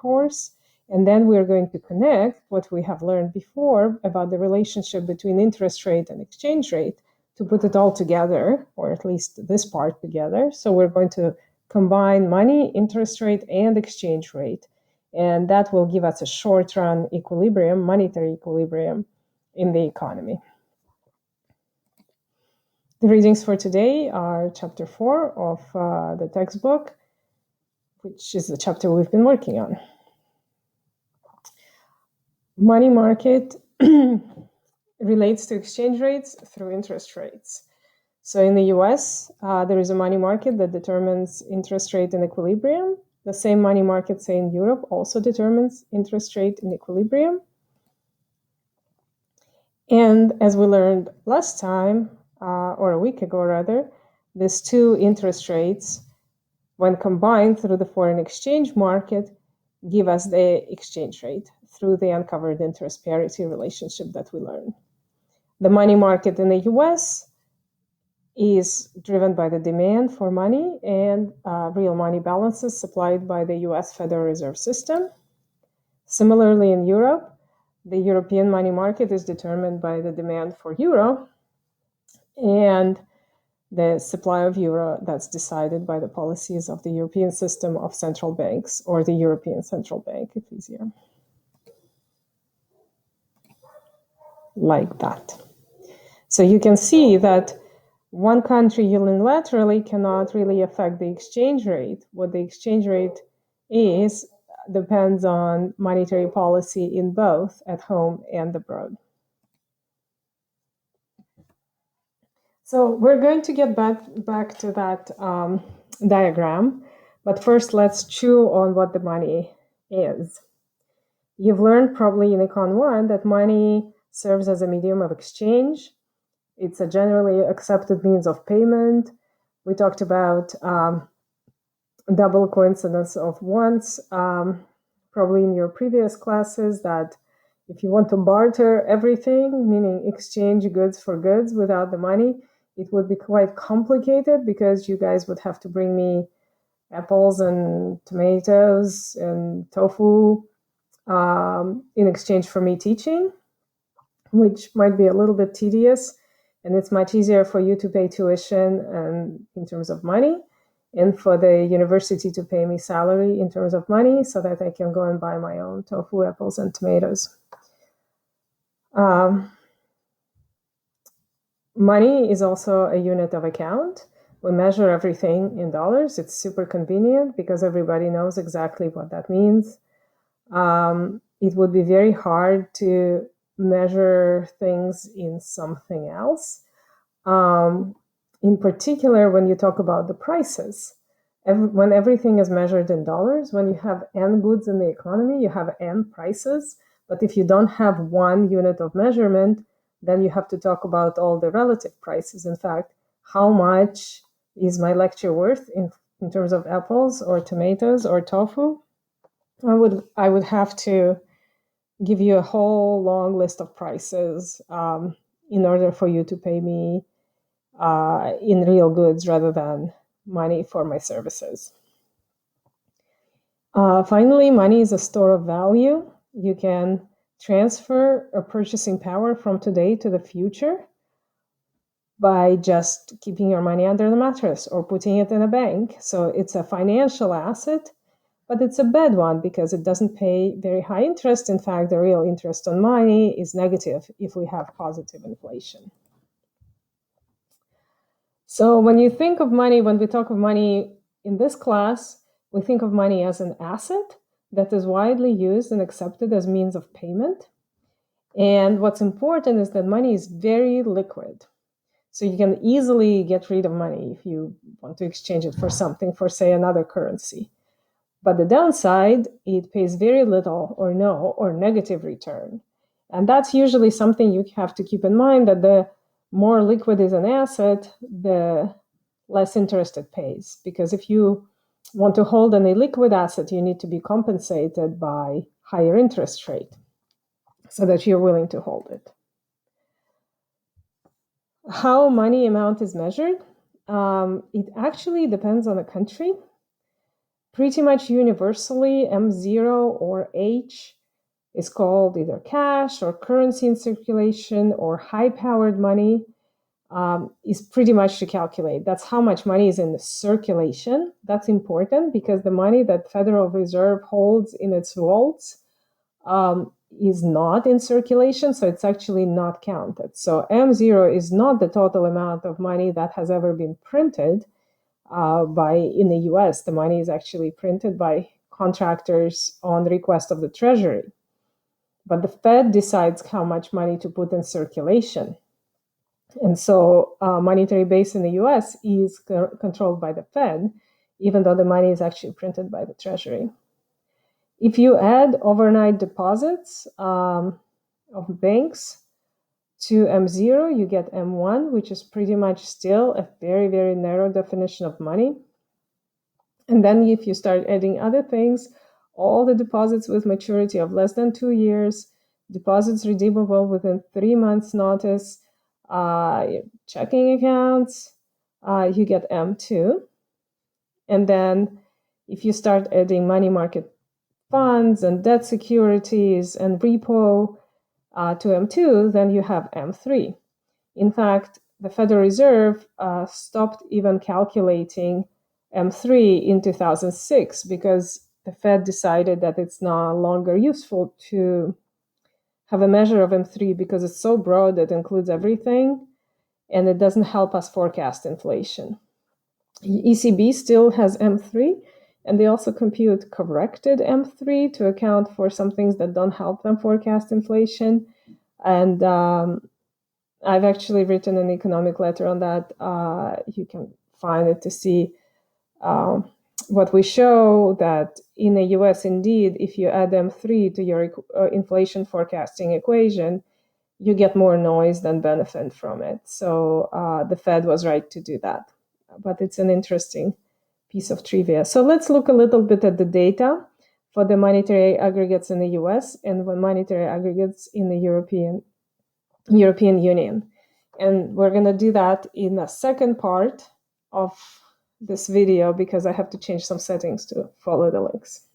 course. And then we're going to connect what we have learned before about the relationship between interest rate and exchange rate to put it all together, or at least this part together. So we're going to combine money, interest rate, and exchange rate. And that will give us a short-run equilibrium, monetary equilibrium in the economy. The readings for today are chapter 4 of the textbook, which is the chapter we've been working on. Money market relates to exchange rates through interest rates. So in the US, there is a money market that determines interest rate in equilibrium. The same money market, say in Europe, also determines interest rate in equilibrium. And as we learned last time, or a week ago rather, these two interest rates, when combined through the foreign exchange market, give us the exchange rate through the uncovered interest parity relationship that we learned. The money market in the US is driven by the demand for money and real money balances supplied by the US Federal Reserve System. Similarly, in Europe, the European money market is determined by the demand for euro and the supply of euro that's decided by the policies of the European system of central banks, or the European Central Bank, if easier. Like that. So you can see that one country unilaterally cannot really affect the exchange rate. What the exchange rate is depends on monetary policy in both at home and abroad. So we're going to get back to that diagram, but first let's chew on what the money is. You've learned probably in Econ 1 that money serves as a medium of exchange. It's a generally accepted means of payment. We talked about double coincidence of wants, probably in your previous classes, that if you want to barter everything, meaning exchange goods for goods without the money, it would be quite complicated because you guys would have to bring me apples and tomatoes and tofu in exchange for me teaching, which might be a little bit tedious. And it's much easier for you to pay tuition and in terms of money, and for the university to pay me salary in terms of money so that I can go and buy my own tofu, apples, and tomatoes. Money is also a unit of account. We measure everything in dollars. It's super convenient because everybody knows exactly what that means. It would be very hard to measure things in something else. In particular, when you talk about the prices, when everything is measured in dollars, when you have N goods in the economy, you have N prices. But if you don't have one unit of measurement, then you have to talk about all the relative prices. In fact, how much is my lecture worth in terms of apples or tomatoes or tofu? I would have to give you a whole long list of prices in order for you to pay me in real goods rather than money for my services. Finally, money is a store of value. You can transfer a purchasing power from today to the future by just keeping your money under the mattress or putting it in a bank. So it's a financial asset, but it's a bad one because it doesn't pay very high interest. In fact, the real interest on money is negative if we have positive inflation. So when you think of money, when we talk of money in this class, we think of money as an asset that is widely used and accepted as means of payment. And what's important is that money is very liquid. So you can easily get rid of money if you want to exchange it for something, for say another currency. But the downside, it pays very little or no or negative return. And that's usually something you have to keep in mind, that the more liquid is an asset, the less interest it pays. Because if you want to hold an illiquid asset, you need to be compensated by higher interest rate so that you're willing to hold it. How money amount is measured? It actually depends on the country. pretty much universally, M0 or H is called either cash or currency in circulation or high-powered money, is pretty much to calculate. That's how much money is in the circulation. That's important because the money that Federal Reserve holds in its vaults is not in circulation, so it's actually not counted. So M0 is not the total amount of money that has ever been printed in the US. The money is actually printed by contractors on request of the Treasury. But the Fed decides how much money to put in circulation. And so monetary base in the US is controlled by the Fed, even though the money is actually printed by the Treasury. If you add overnight deposits of banks to M0, you get M1, which is pretty much still a very, very narrow definition of money. And then if you start adding other things, all the deposits with maturity of less than 2 years, deposits redeemable within 3 months notice, checking accounts, you get M2. And then if you start adding money market funds and debt securities and repo to M2, then you have M3. In fact, the Federal Reserve stopped even calculating M3 in 2006 because the Fed decided that it's no longer useful to have a measure of M3 because it's so broad that it includes everything and it doesn't help us forecast inflation. ECB still has M3, and they also compute corrected M3 to account for some things that don't help them forecast inflation. And I've actually written an economic letter on that. You can find it to see what we show that in the US, indeed, if you add M3 to your inflation forecasting equation, you get more noise than benefit from it. So the Fed was right to do that. But it's an interesting piece of trivia. So let's look a little bit at the data for the monetary aggregates in the US and the monetary aggregates in the European Union. And we're going to do that in the second part of this video because I have to change some settings to follow the links.